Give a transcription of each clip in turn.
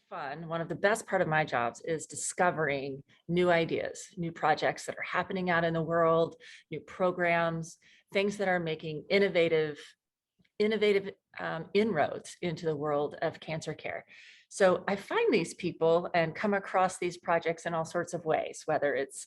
fun, one of the best part of my jobs is discovering new ideas, new projects that are happening out in the world, new programs, things that are making innovative inroads into the world of cancer care. So I find these people and come across these projects in all sorts of ways, whether it's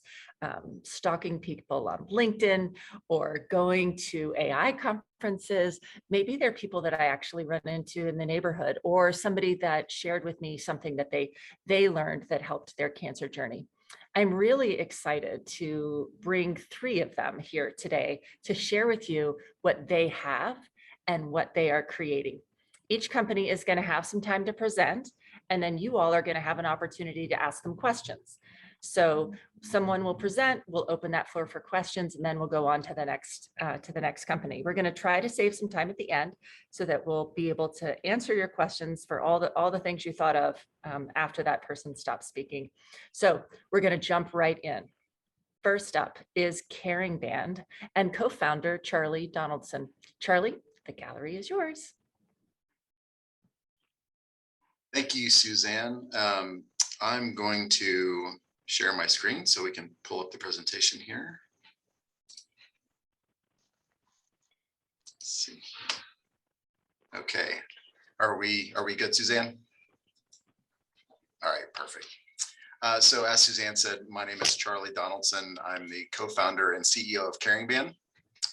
stalking people on LinkedIn or going to AI conferences. Maybe they're people that I actually run into in the neighborhood, or somebody that shared with me something that they learned that helped their cancer journey. I'm really excited to bring 3 of them here today to share with you what they have and what they are creating. Each company is going to have some time to present, and then you all are going to have an opportunity to ask them questions. So someone will present, we'll open that floor for questions, and then we'll go on to the next company. We're going to try to save some time at the end so that we'll be able to answer your questions for all the things you thought of after that person stops speaking. So we're going to jump right in. First up is CaringBand and co-founder Charlie Donaldson. Charlie, the gallery is yours. Thank you, Suzanne. I'm going to share my screen so we can pull up the presentation here. Let's see. Okay, are we good, Suzanne? All right, perfect. So as Suzanne said, my name is Charlie Donaldson. I'm the co-founder and CEO of CaringBand.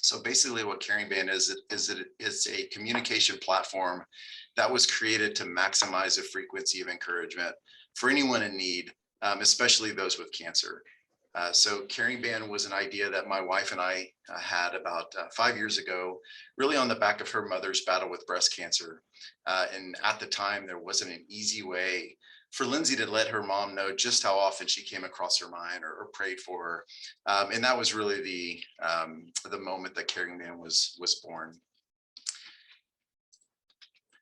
So basically what CaringBand is it's a communication platform that was created to maximize the frequency of encouragement for anyone in need, especially those with cancer. So CaringBand was an idea that my wife and I had about 5 years ago, really on the back of her mother's battle with breast cancer. And at the time, there wasn't an easy way for Lindsay to let her mom know just how often she came across her mind or prayed for her. And that was really the moment that CaringBand was born.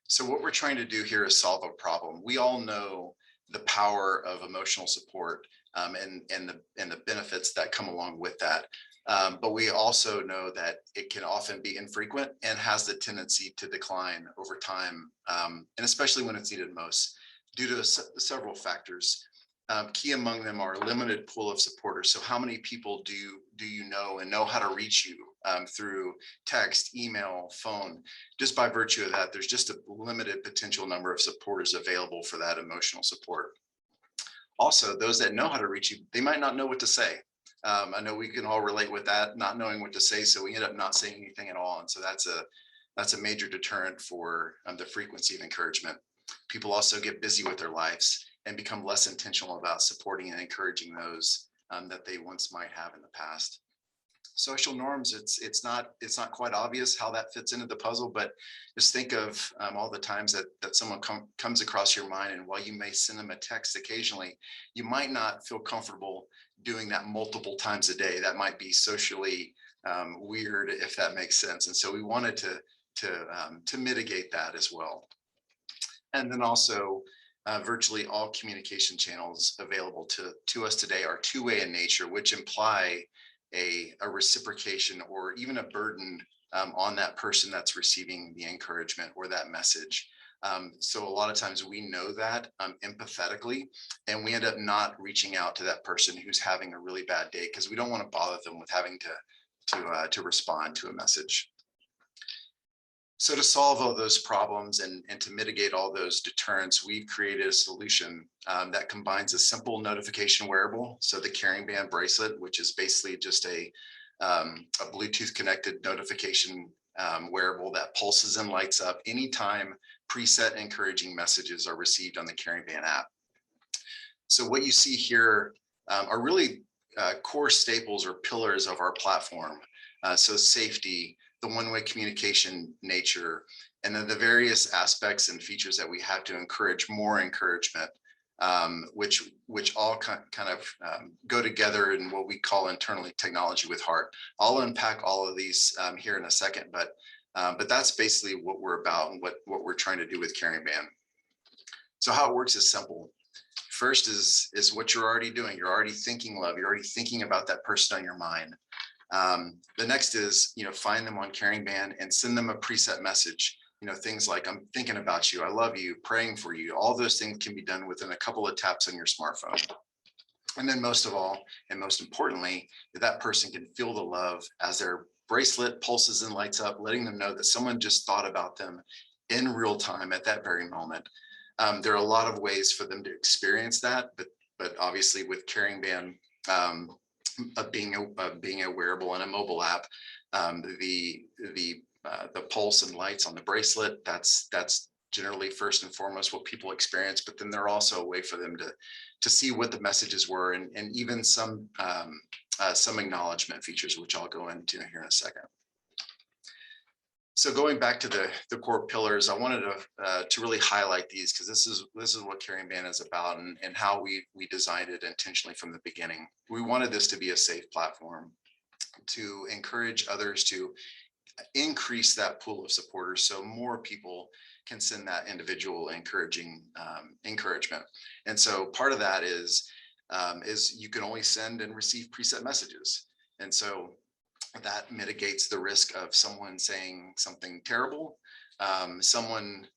So what we're trying to do here is solve a problem. We all know the power of emotional support and the benefits that come along with that. But we also know that it can often be infrequent and has the tendency to decline over time, and especially when it's needed most, due to several factors. Key among them are limited pool of supporters. So how many people do you know and know how to reach you through text, email, phone? Just by virtue of that, there's just a limited potential number of supporters available for that emotional support. Also, those that know how to reach you, they might not know what to say. I know we can all relate with that, not knowing what to say, so we end up not saying anything at all. And so that's a major deterrent for the frequency of encouragement. People also get busy with their lives and become less intentional about supporting and encouraging those that they once might have in the past. Social norms, it's not quite obvious how that fits into the puzzle, but just think of all the times that someone comes across your mind, and while you may send them a text occasionally, you might not feel comfortable doing that multiple times a day. That might be socially weird, if that makes sense. And so we wanted to mitigate that as well. And then also, virtually all communication channels available to us today are two-way in nature, which imply a reciprocation or even a burden on that person that's receiving the encouragement or that message. So a lot of times we know that empathetically, and we end up not reaching out to that person who's having a really bad day because we don't want to bother them with having to respond to a message. So to solve all those problems and to mitigate all those deterrents, we've created a solution that combines a simple notification wearable. So the CaringBand bracelet, which is basically just a Bluetooth connected notification wearable that pulses and lights up anytime preset encouraging messages are received on the CaringBand app. So what you see here are really core staples or pillars of our platform. So safety, the one-way communication nature, and then the various aspects and features that we have to encourage more encouragement, which all kind of go together in what we call internally technology with heart. I'll unpack all of these here in a second, but that's basically what we're about and what we're trying to do with CaringBand. So how it works is simple. First is what you're already doing. You're already thinking love. You're already thinking about that person on your mind. The next is, find them on CaringBand and send them a preset message. things like I'm thinking about you, I love you, praying for you. All those things can be done within a couple of taps on your smartphone. And then most of all, and most importantly, that person can feel the love as their bracelet pulses and lights up, letting them know that someone just thought about them in real time at that very moment. There are a lot of ways for them to experience that, but obviously with CaringBand being a wearable and a mobile app, the pulse and lights on the bracelet, that's generally first and foremost what people experience. But then they're also a way for them to see what the messages were, and even some acknowledgement features, which I'll go into here in a second. So going back to the core pillars, I wanted to really highlight these because this is what CaringBand is about, and how we designed it intentionally from the beginning. We wanted this to be a safe platform to encourage others to increase that pool of supporters, so more people can send that individual encouragement. And so part of that is you can only send and receive preset messages, and so that mitigates the risk of someone saying something terrible, someone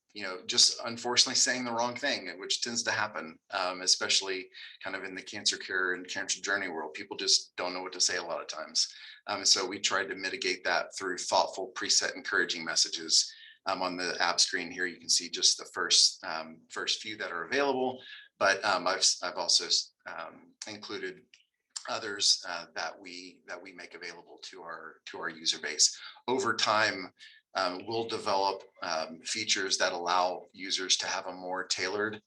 just unfortunately saying the wrong thing, which tends to happen, especially kind of in the cancer care and cancer journey world. People just don't know what to say a lot of times. So we tried to mitigate that through thoughtful preset encouraging messages. On the app screen here, you can see just the first few that are available, but I've also included others that we make available to our user base. Over time, we'll develop features that allow users to have a more tailored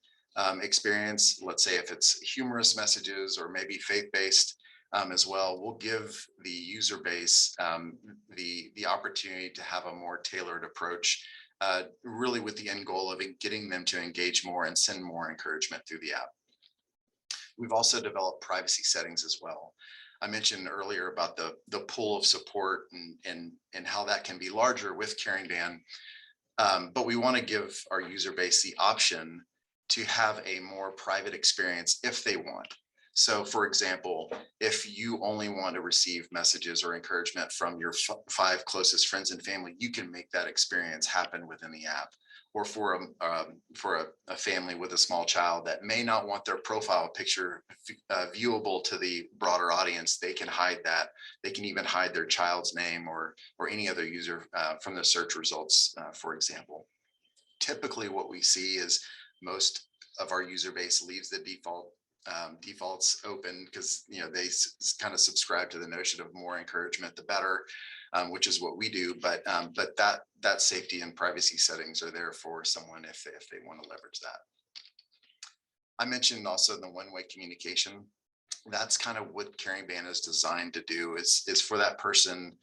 experience. Let's say if it's humorous messages or maybe faith-based as well, we'll give the user base the opportunity to have a more tailored approach, really with the end goal of getting them to engage more and send more encouragement through the app. We've also developed privacy settings as well. I mentioned earlier about the pool of support and how that can be larger with CaringBand, but we want to give our user base the option to have a more private experience if they want. So for example, if you only want to receive messages or encouragement from your 5 closest friends and family, you can make that experience happen within the app. Or for a family with a small child that may not want their profile picture viewable to the broader audience, they can hide that. They can even hide their child's name or any other user from the search results, for example. Typically what we see is most of our user base leaves the defaults open because they kind of subscribe to the notion of more encouragement the better, which is what we do. But that safety and privacy settings are there for someone if they want to leverage that. I mentioned also the one-way communication. That's kind of what CaringBand is designed to do, is for that person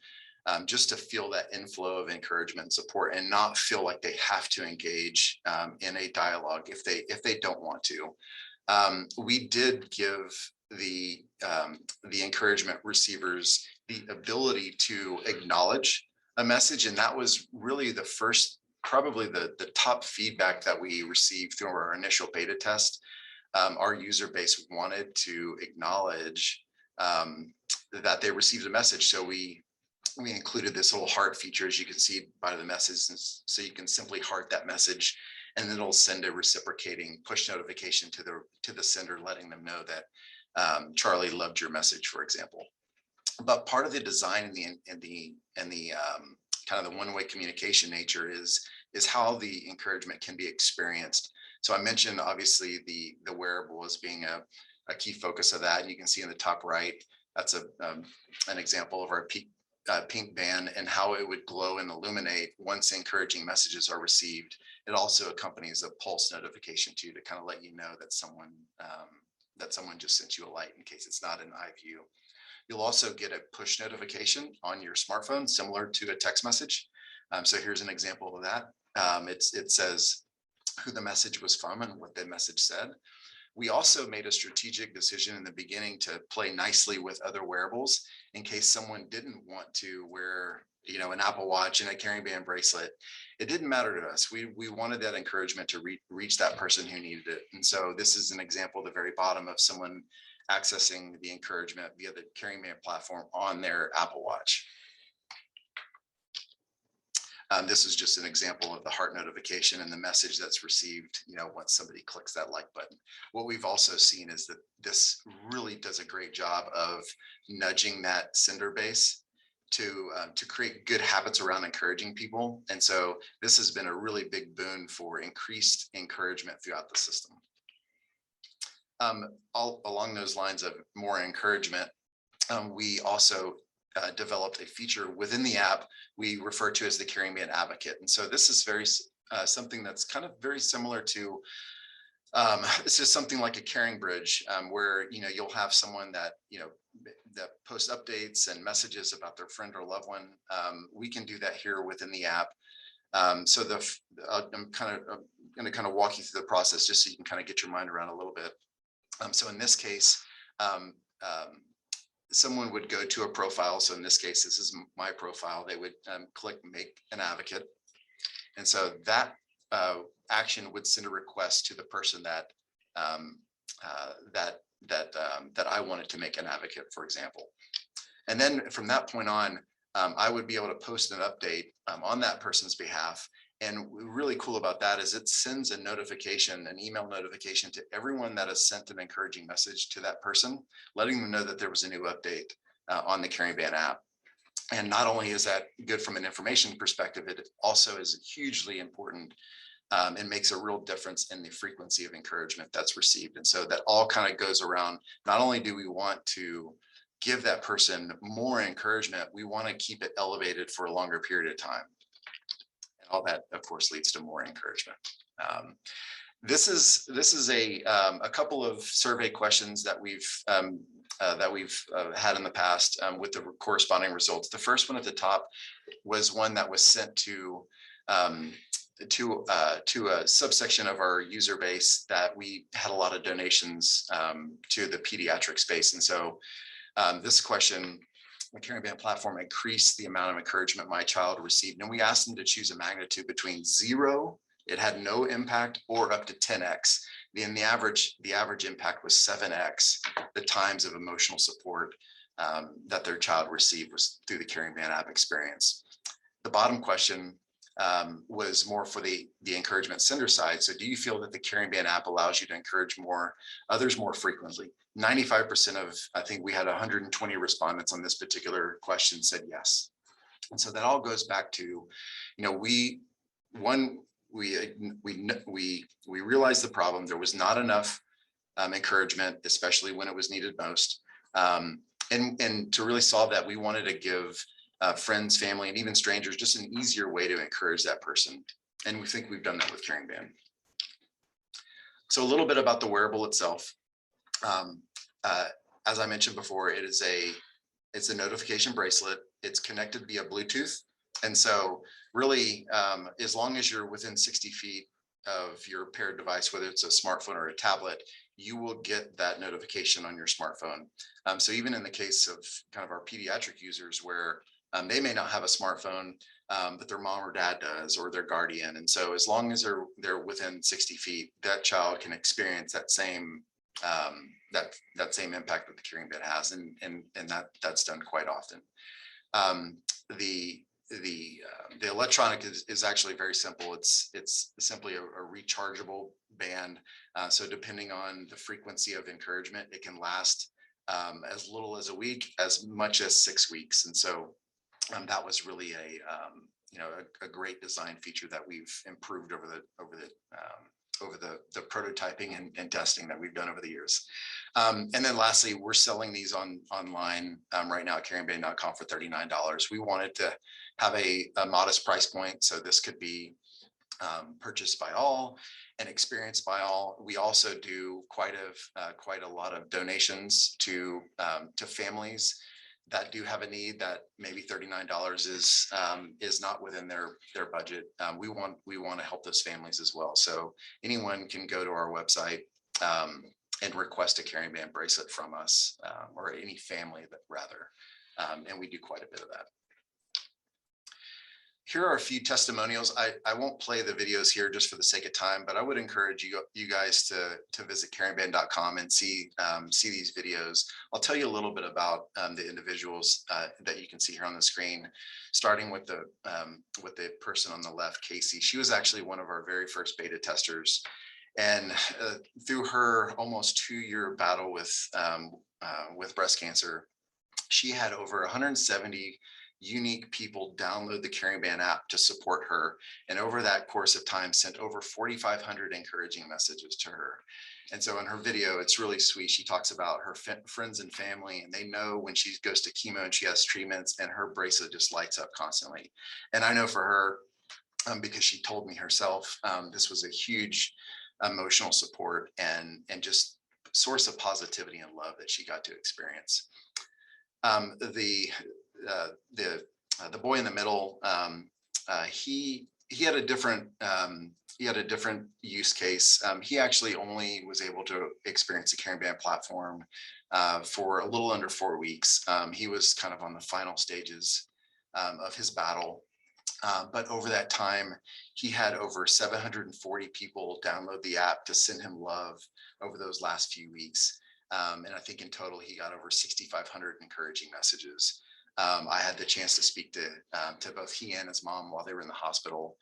just to feel that inflow of encouragement and support and not feel like they have to engage in a dialogue if they don't want to. We did give the encouragement receivers the ability to acknowledge a message, and that was really the first, probably the top feedback that we received through our initial beta test. Our user base wanted to acknowledge that they received a message, so we included this little heart feature, as you can see by the message, so you can simply heart that message, and then it'll send a reciprocating push notification to the sender, letting them know that Charlie loved your message, for example. But part of the design and the kind of the one-way communication nature is how the encouragement can be experienced. So I mentioned obviously the wearable as being a key focus of that. You can see in the top right, that's an example of our pink band and how it would glow and illuminate once encouraging messages are received. It also accompanies a pulse notification too, to kind of let you know that someone just sent you a light in case it's not in eye view. You'll also get a push notification on your smartphone, similar to a text message. So here's an example of that. It says who the message was from and what the message said. We also made a strategic decision in the beginning to play nicely with other wearables in case someone didn't want to wear, an Apple Watch and a CaringBand bracelet. It didn't matter to us. We wanted that encouragement to reach that person who needed it. And so this is an example at the very bottom of someone accessing the encouragement via the CaringBand platform on their Apple Watch. This is just an example of the heart notification and the message that's received, once somebody clicks that like button. What we've also seen is that this really does a great job of nudging that sender base to create good habits around encouraging people. And so this has been a really big boon for increased encouragement throughout the system. All along those lines of more encouragement, we also developed a feature within the app we refer to as the CaringBand Advocate. And so this is very something that's kind of very similar to it's just something like a caring bridge, where you'll have someone that that posts updates and messages about their friend or loved one. We can do that here within the app. So I'm going to kind of walk you through the process just so you can kind of get your mind around a little bit. So in this case, someone would go to a profile. So in this case, this is my profile. They would click Make an Advocate. And so that action would send a request to the person that that I wanted to make an advocate, for example. And then from that point on, I would be able to post an update on that person's behalf. And really cool about that is it sends a notification, an email notification to everyone that has sent an encouraging message to that person, letting them know that there was a new update on the CaringBand app. And not only is that good from an information perspective, it also is hugely important and makes a real difference in the frequency of encouragement that's received. And so that all kind of goes around, not only do we want to give that person more encouragement, we want to keep it elevated for a longer period of time. And all that, of course, leads to more encouragement. This is a couple of survey questions that we've had in the past with the corresponding results. The first one at the top was one that was sent to a subsection of our user base that we had a lot of donations to the pediatric space. And so this question, the CaringBand platform increased the amount of encouragement my child received. And we asked them to choose a magnitude between 0, it had no impact, or up to 10x. And the average impact was 7x the times of emotional support that their child received was through the CaringBand app experience. The bottom question was more for the encouragement sender side. So do you feel that the CaringBand app allows you to encourage others more frequently? 95% of, I think we had 120 respondents on this particular question said yes. And so that all goes back to, we realized the problem. There was not enough encouragement, especially when it was needed most. And to really solve that, we wanted to give friends, family, and even strangers just an easier way to encourage that person. And we think we've done that with CaringBand. So a little bit about the wearable itself. As I mentioned before, it's a notification bracelet. It's connected via Bluetooth. And so really, as long as you're within 60 feet of your paired device, whether it's a smartphone or a tablet, you will get that notification on your smartphone. So even in the case of kind of our pediatric users where they may not have a smartphone, but their mom or dad does, or their guardian. And so as long as they're within 60 feet, that child can experience that same that same impact that the CaringBand has, and that's done quite often. The electronic is actually very simple. It's simply a rechargeable band. So depending on the frequency of encouragement, it can last as little as a week, as much as 6 weeks. And so that was really a great design feature that we've improved over the prototyping and testing that we've done over the years. And then lastly, we're selling these online right now at CaringBand.com for $39. We wanted to have a modest price point, so this could be purchased by all and experienced by all. We also do quite a lot of donations to families that do have a need that maybe $39 is not within their budget. We want to help those families as well. So anyone can go to our website and request a CaringBand bracelet from us, or any family rather, and we do quite a bit of that. here are a few testimonials. I won't play the videos here just for the sake of time, but I would encourage you guys to visit caringband.com and see these videos. I'll tell you a little bit about the individuals that you can see here on the screen, starting with the person on the left, Casey. She was actually one of our very first beta testers. And through her almost 2-year battle with breast cancer, she had over 170 unique people download the CaringBand app to support her. And over that course of time, sent over 4,500 encouraging messages to her. And so in her video, it's really sweet. She talks about her friends and family, and they know when she goes to chemo and she has treatments, and her bracelet just lights up constantly. And I know for her, because she told me herself, this was a huge emotional support and just source of positivity and love that she got to experience. The boy in the middle, he had a different use case. He actually only was able to experience the CaringBand platform for a little under 4 weeks. He was kind of on the final stages of his battle. But over that time, he had over 740 people download the app to send him love over those last few weeks. And I think in total, he got over 6,500 encouraging messages. I had the chance to speak to both he and his mom while they were in the hospital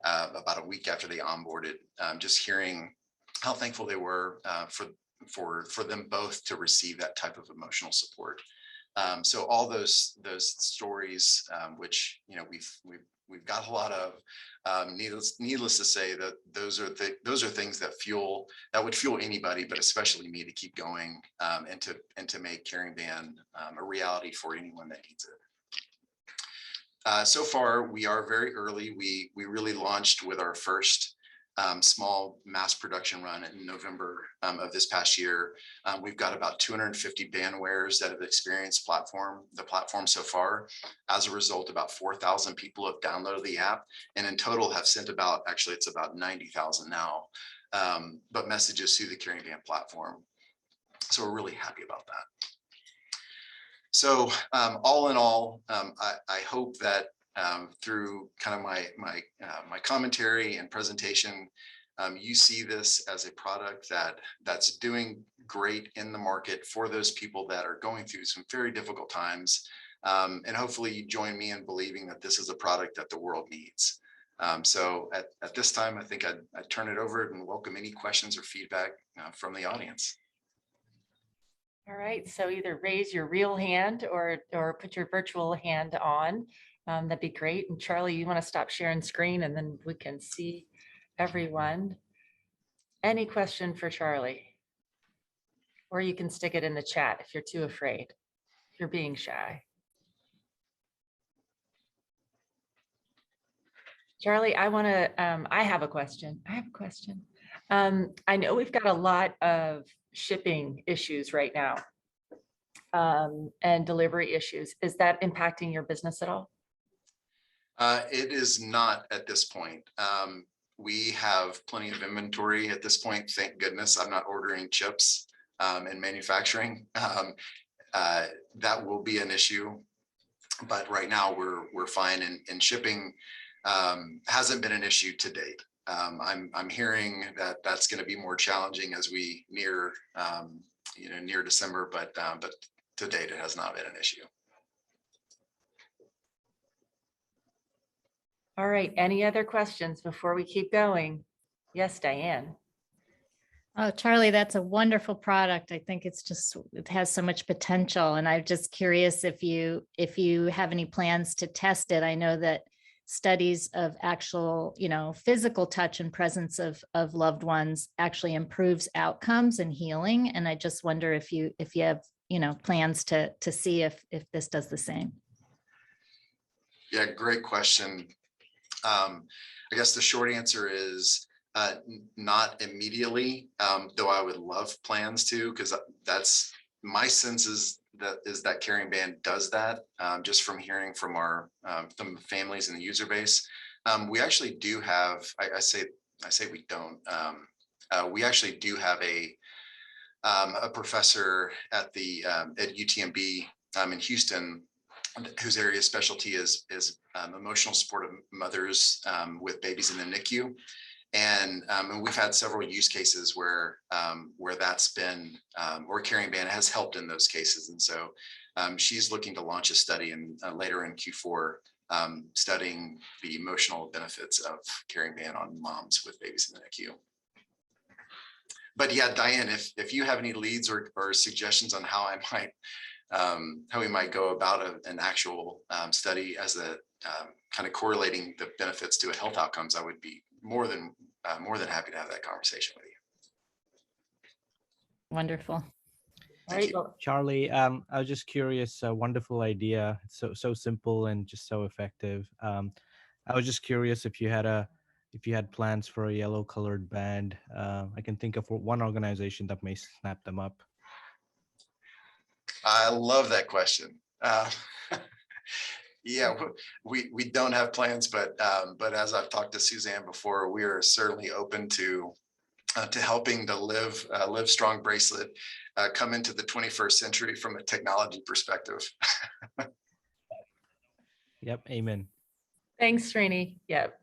about a week after they onboarded, just hearing how thankful they were for them both to receive that type of emotional support. So all those stories, which we've got a lot of, needless to say that those are things that would fuel anybody, but especially me, to keep going and to make CaringBand a reality for anyone that needs it. So far, we are very early. We really launched with our first small mass production run in November of this past year. We've got about 250 band wearers that have experienced the platform so far. As a result, about 4,000 people have downloaded the app, and in total have sent it's about 90,000 now, but messages through the CaringBand platform. So we're really happy about that. So all in all, I hope that through kind of my commentary and presentation, you see this as a product that's doing great in the market for those people that are going through some very difficult times. And hopefully you join me in believing that this is a product that the world needs. So at this time, I think I'd turn it over and welcome any questions or feedback from the audience. All right, so either raise your real hand or put your virtual hand on. That'd be great. And Charlie, you want to stop sharing screen and then we can see everyone. Any question for Charlie? Or you can stick it in the chat if you're too afraid, if you're being shy. Charlie, I have a question. I know we've got a lot of shipping issues right now and delivery issues. Is that impacting your business at all? It is not at this point. We have plenty of inventory at this point. Thank goodness I'm not ordering chips in manufacturing. That will be an issue, but right now we're fine, and shipping hasn't been an issue to date. I'm hearing that that's going to be more challenging as we near December, but to date it has not been an issue. All right, any other questions before we keep going? Yes, Diane. Oh, Charlie, that's a wonderful product. I think it has so much potential. And I'm just curious if you have any plans to test it. I know that studies of actual, physical touch and presence of loved ones actually improves outcomes and healing. And I just wonder if you have, plans to see if this does the same. Yeah, great question. I guess the short answer is not immediately, though I would love plans to, because that's my sense is that CaringBand does that, just from hearing from our families and the user base. We actually do have, I say we don't, we actually do have a professor at UTMB in Houston whose area of specialty is emotional support of mothers with babies in the NICU. And we've had several use cases where that's been, or CaringBand has helped in those cases. And so she's looking to launch a study later in Q4, studying the emotional benefits of CaringBand on moms with babies in the NICU. But yeah, Diane, if you have any leads or suggestions on how we might go about an actual study as a kind of correlating the benefits to health outcomes, I would be more than happy to have that conversation with you. Wonderful. All right, well, Charlie, I was just curious, a wonderful idea. It's so simple and just so effective. I was just curious if you had plans for a yellow colored band. I can think of one organization that may snap them up. I love that question. Yeah, we don't have plans, but as I've talked to Suzanne before, we are certainly open to helping the Livestrong bracelet come into the 21st century from a technology perspective. Yep, amen. thanks, Srini. Yep.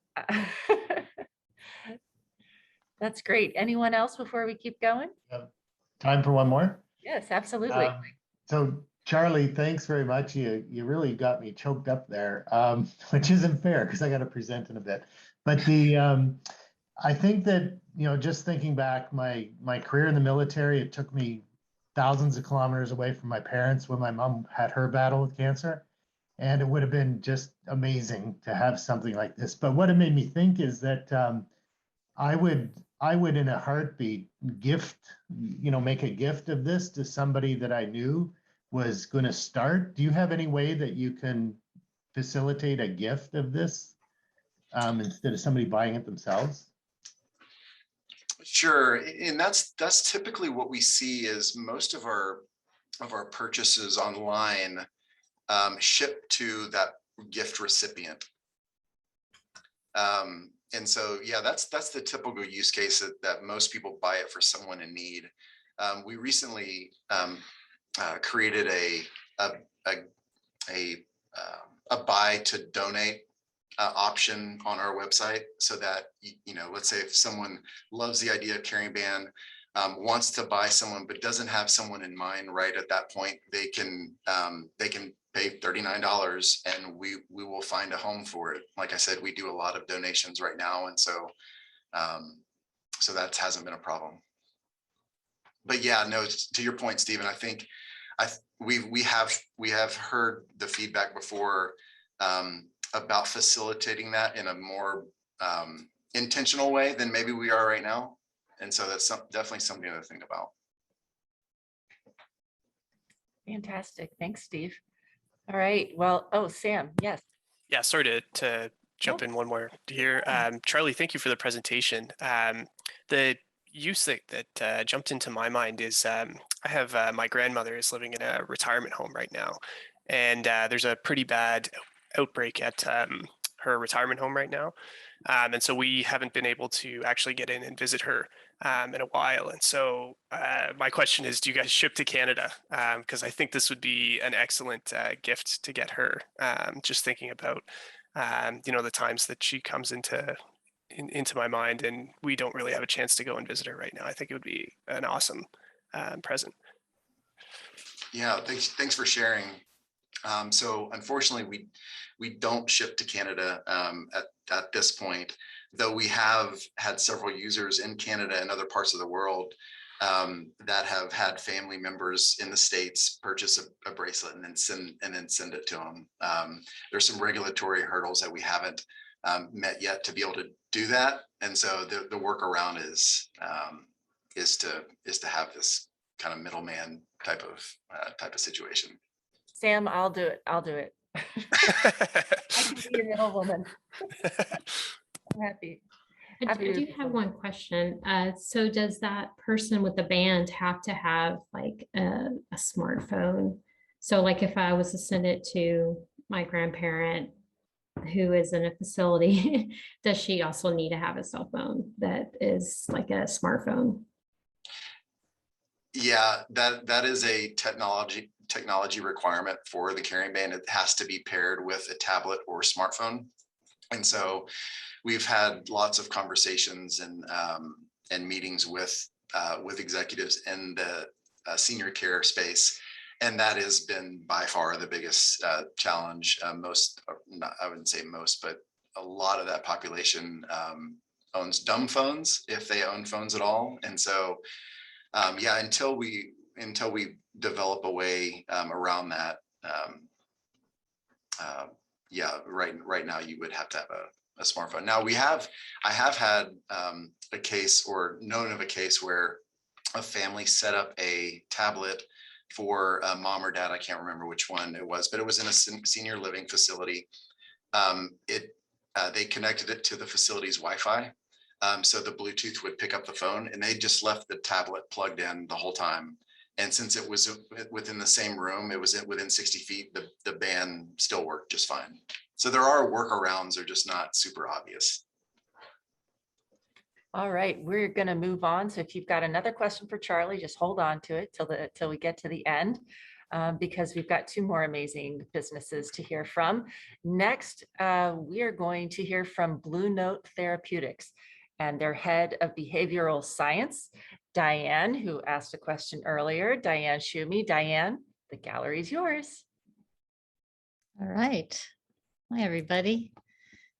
That's great. Anyone else before we keep going? Time for one more? Yes, absolutely. So Charlie, thanks very much. You really got me choked up there, which isn't fair because I got to present in a bit. But I think that, just thinking back, my career in the military, it took me thousands of kilometers away from my parents when my mom had her battle with cancer. And it would have been just amazing to have something like this. But what it made me think is that I would in a heartbeat make a gift of this to somebody that I knew was going to start. Do you have any way that you can facilitate a gift of this instead of somebody buying it themselves? Sure, and that's typically what we see is most of our purchases online ship to that gift recipient. And so, yeah, that's the typical use case that most people buy it for someone in need. We recently created a buy to donate option on our website, so that let's say if someone loves the idea of CaringBand, wants to buy someone but doesn't have someone in mind right at that point, they can pay $39 and we will find a home for it. Like I said, we do a lot of donations right now, and so that hasn't been a problem. But yeah, no, to your point, Stephen, I think we have heard the feedback before about facilitating that in a more intentional way than maybe we are right now, and so that's definitely something to think about. Fantastic. Thanks, Steve. All right. Well, Sam, yes. Yeah, sorry to jump in one more here. Charlie, thank you for the presentation. The use that jumped into my mind is I have my grandmother is living in a retirement home right now, and there's a pretty bad outbreak at her retirement home right now. And so we haven't been able to actually get in and visit her in a while. And so my question is, do you guys ship to Canada? Because I think this would be an excellent gift to get her. Just thinking about, the times that she comes into my mind, and we don't really have a chance to go and visit her right now. I think it would be an awesome present. Yeah, thanks for sharing. So unfortunately, we don't ship to Canada at this point, though we have had several users in Canada and other parts of the world that have had family members in the States purchase a bracelet and then send it to them. There's some regulatory hurdles that we haven't met yet to be able to do that, and so the workaround is to have this kind of middleman type of situation. Sam, I'll do it. I can be your middle woman. I'm happy. I do have one question. So does that person with the band have to have like a smartphone? So like if I was to send it to my grandparent who is in a facility, does she also need to have a cell phone that is like a smartphone? Yeah, that is a technology technology requirement for the CaringBand. It has to be paired with a tablet or smartphone. And so we've had lots of conversations and meetings with executives in the senior care space. And that has been by far the biggest challenge. I wouldn't say most, but a lot of that population owns dumb phones, if they own phones at all. And so, yeah, until we develop a way around that, yeah, right now you would have to have a smartphone. Now I have had a case, or known of a case, where a family set up a tablet for mom or dad. I can't remember which one it was, but it was in a senior living facility. They connected it to the facility's Wi-Fi. So the Bluetooth would pick up the phone, and they just left the tablet plugged in the whole time. And since it was within the same room, it was within 60 feet, the band still worked just fine. So there are workarounds, they're just not super obvious. All right, we're going to move on. So if you've got another question for Charlie, just hold on to it till we get to the end, because we've got two more amazing businesses to hear from. Next, we are going to hear from Bluenote Therapeutics and their head of behavioral science, Diane, who asked a question earlier. Diane Schumi. Diane, the gallery is yours. All right. Hi, everybody.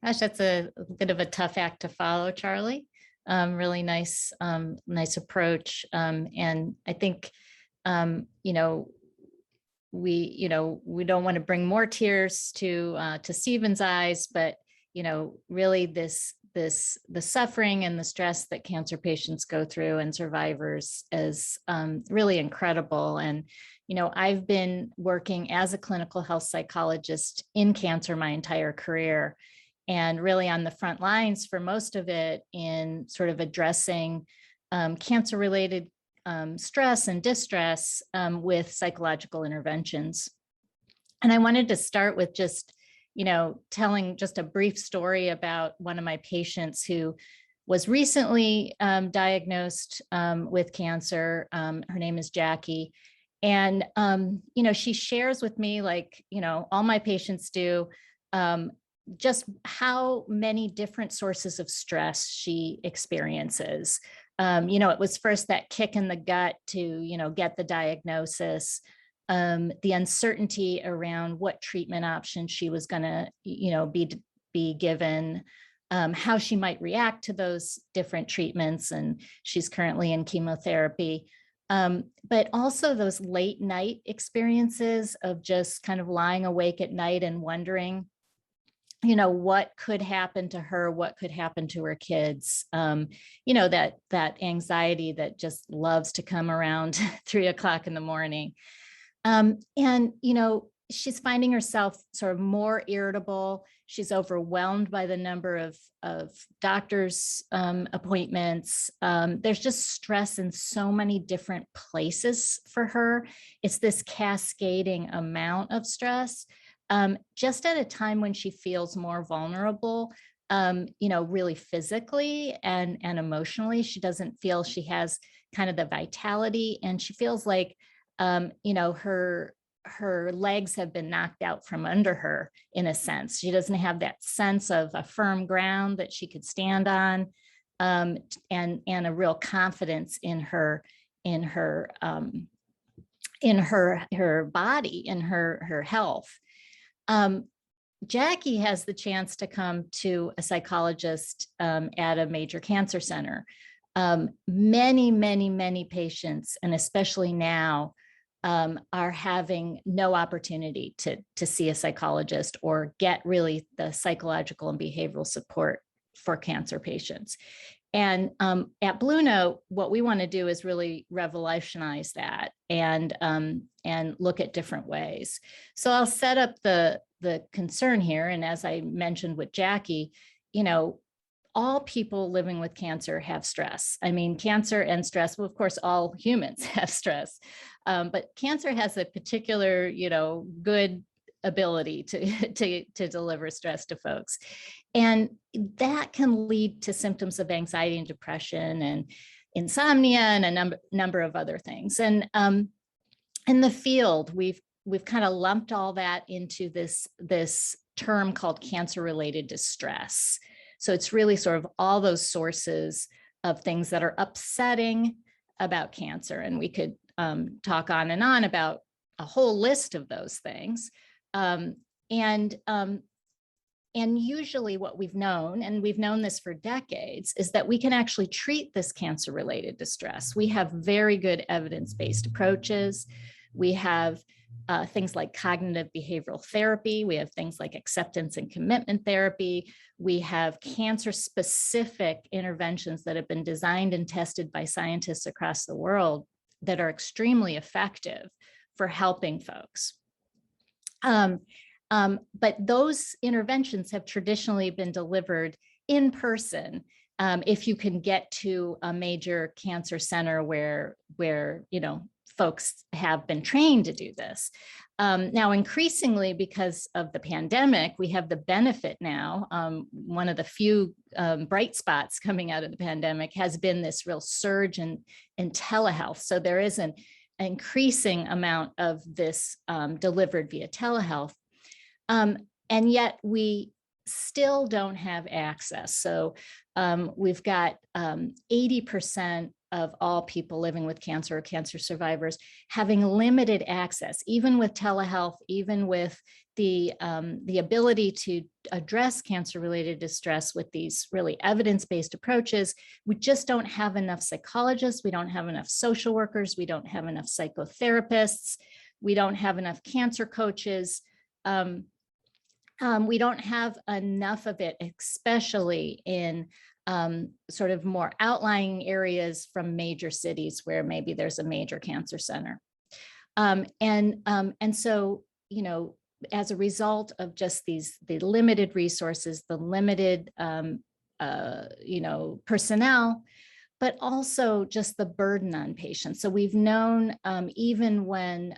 Gosh, that's a bit of a tough act to follow, Charlie. Really nice, nice approach. And I think, we don't want to bring more tears to Stephen's eyes, but, really the suffering and the stress that cancer patients go through and survivors is really incredible. And, I've been working as a clinical health psychologist in cancer my entire career, and really on the front lines for most of it in sort of addressing cancer-related stress and distress with psychological interventions. And I wanted to start with just, telling just a brief story about one of my patients who was recently diagnosed with cancer. Her name is Jackie. And, she shares with me, like, all my patients do, just how many different sources of stress she experiences. It was first that kick in the gut to, get the diagnosis, the uncertainty around what treatment option she was going to, be given, how she might react to those different treatments. And she's currently in chemotherapy. But also those late night experiences of just kind of lying awake at night and wondering, what could happen to her, what could happen to her kids, that anxiety that just loves to come around 3 o'clock in the morning. And, she's finding herself sort of more irritable. She's overwhelmed by the number of doctor's appointments. There's just stress in so many different places for her. It's this cascading amount of stress. Just at a time when she feels more vulnerable, really physically and emotionally. She doesn't feel she has kind of the vitality, and she feels like, her legs have been knocked out from under her, in a sense. She doesn't have that sense of a firm ground that she could stand on, and a real confidence in her body, in her health. Jackie has the chance to come to a psychologist at a major cancer center. Many patients, and especially now, are having no opportunity to see a psychologist or get really the psychological and behavioral support for cancer patients. And at Bluenote, what we want to do is really revolutionize that and look at different ways. So I'll set up the concern here. And as I mentioned with Jackie, all people living with cancer have stress. I mean, cancer and stress, well, of course, all humans have stress, but cancer has a particular, good ability to deliver stress to folks. And that can lead to symptoms of anxiety and depression and insomnia and a number of other things. And, in the field, we've kind of lumped all that into this term called cancer-related distress. So it's really sort of all those sources of things that are upsetting about cancer. And we could talk on and on about a whole list of those things. And usually what we've known, and we've known this for decades, is that we can actually treat this cancer-related distress. We have very good evidence-based approaches. We have things like cognitive behavioral therapy. We have things like acceptance and commitment therapy. We have cancer-specific interventions that have been designed and tested by scientists across the world that are extremely effective for helping folks. But those interventions have traditionally been delivered in person. If you can get to a major cancer center where folks have been trained to do this. Now, increasingly, because of the pandemic, we have the benefit now. One of the few bright spots coming out of the pandemic has been this real surge in telehealth. So there is an increasing amount of this delivered via telehealth. And yet we still don't have access. So we've got 80% of all people living with cancer or cancer survivors having limited access, even with telehealth, even with the ability to address cancer-related distress with these really evidence-based approaches. We just don't have enough psychologists. We don't have enough social workers. We don't have enough psychotherapists. We don't have enough cancer coaches. We don't have enough of it, especially in sort of more outlying areas from major cities where maybe there's a major cancer center. And so, as a result of just the limited resources, the limited, personnel, but also just the burden on patients. So we've known even when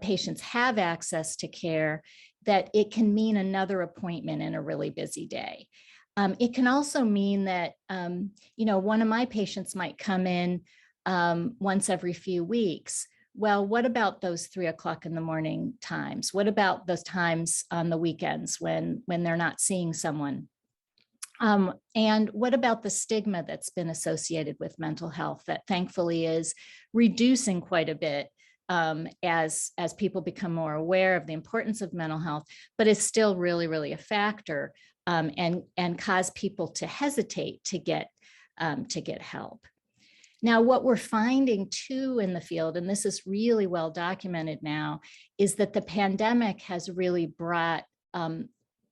patients have access to care, that it can mean another appointment in a really busy day. It can also mean that, one of my patients might come in once every few weeks. Well, what about those 3 o'clock in the morning times? What about those times on the weekends when they're not seeing someone? And what about the stigma that's been associated with mental health that thankfully is reducing quite a bit as people become more aware of the importance of mental health, but is still really, really a factor and cause people to hesitate to get help. Now, what we're finding too in the field, and this is really well documented now, is that the pandemic has really brought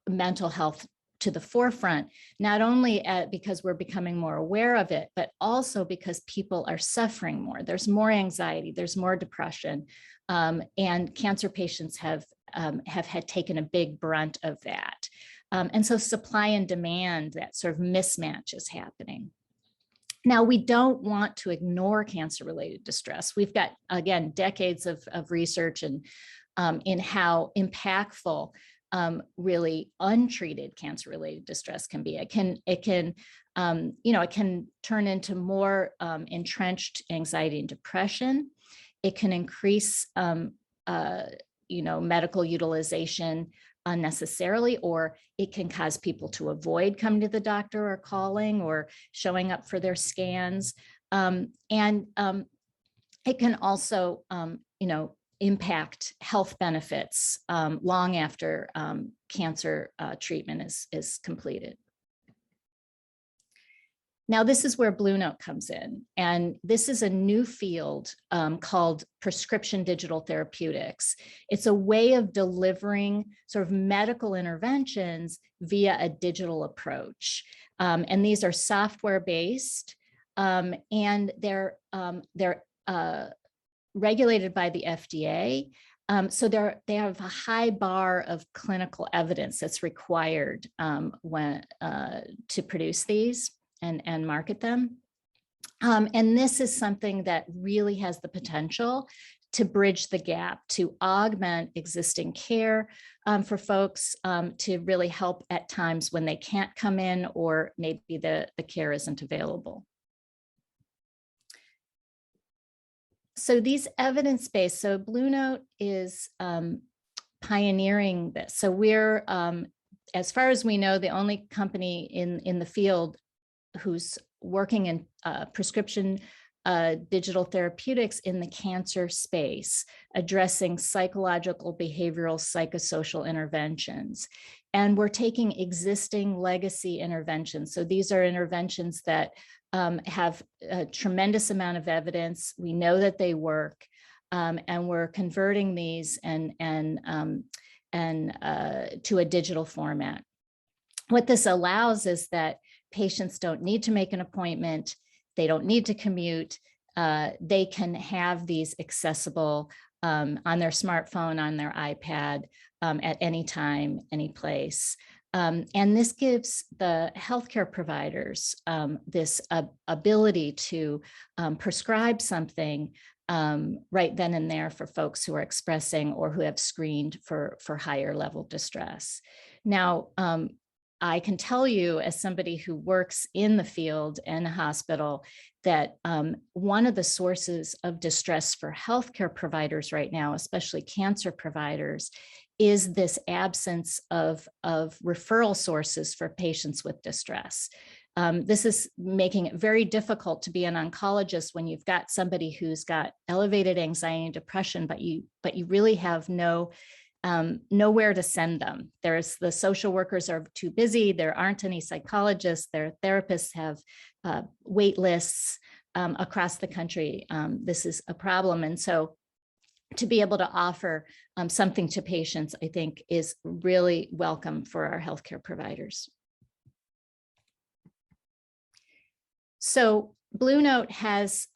mental health to the forefront, not only because we're becoming more aware of it, but also because people are suffering more. There's more anxiety, there's more depression, and cancer patients have had taken a big brunt of that. And so supply and demand, that sort of mismatch is happening. Now, we don't want to ignore cancer-related distress. We've got, again, decades of research and in how impactful really untreated cancer-related distress can be. It can turn into more entrenched anxiety and depression. It can increase, medical utilization unnecessarily, or it can cause people to avoid coming to the doctor or calling or showing up for their scans. And it can also, impact health benefits long after cancer treatment is completed. Now, this is where Bluenote comes in, and this is a new field called prescription digital therapeutics. It's a way of delivering sort of medical interventions via a digital approach. And these are software-based, and they're regulated by the FDA. So they have a high bar of clinical evidence that's required to produce these and market them. And this is something that really has the potential to bridge the gap, to augment existing care for folks, to really help at times when they can't come in or maybe the care isn't available. So these evidence-based, so Bluenote is pioneering this. So we're, as far as we know, the only company in the field who's working in prescription digital therapeutics in the cancer space, addressing psychological, behavioral, psychosocial interventions. And we're taking existing legacy interventions. So these are interventions that have a tremendous amount of evidence. We know that they work, and we're converting these to a digital format. What this allows is that patients don't need to make an appointment. They don't need to commute. They can have these accessible on their smartphone, on their iPad, at any time, any place. And this gives the healthcare providers this ability to prescribe something right then and there for folks who are expressing or who have screened for higher level distress. Now, I can tell you, as somebody who works in the field and a hospital, that one of the sources of distress for healthcare providers right now, especially cancer providers, is this absence of referral sources for patients with distress. This is making it very difficult to be an oncologist when you've got somebody who's got elevated anxiety and depression, but you really have nowhere to send them. The social workers are too busy. There aren't any psychologists. Their therapists have wait lists across the country. This is a problem. And so to be able to offer something to patients, I think, is really welcome for our healthcare providers. So Bluenote has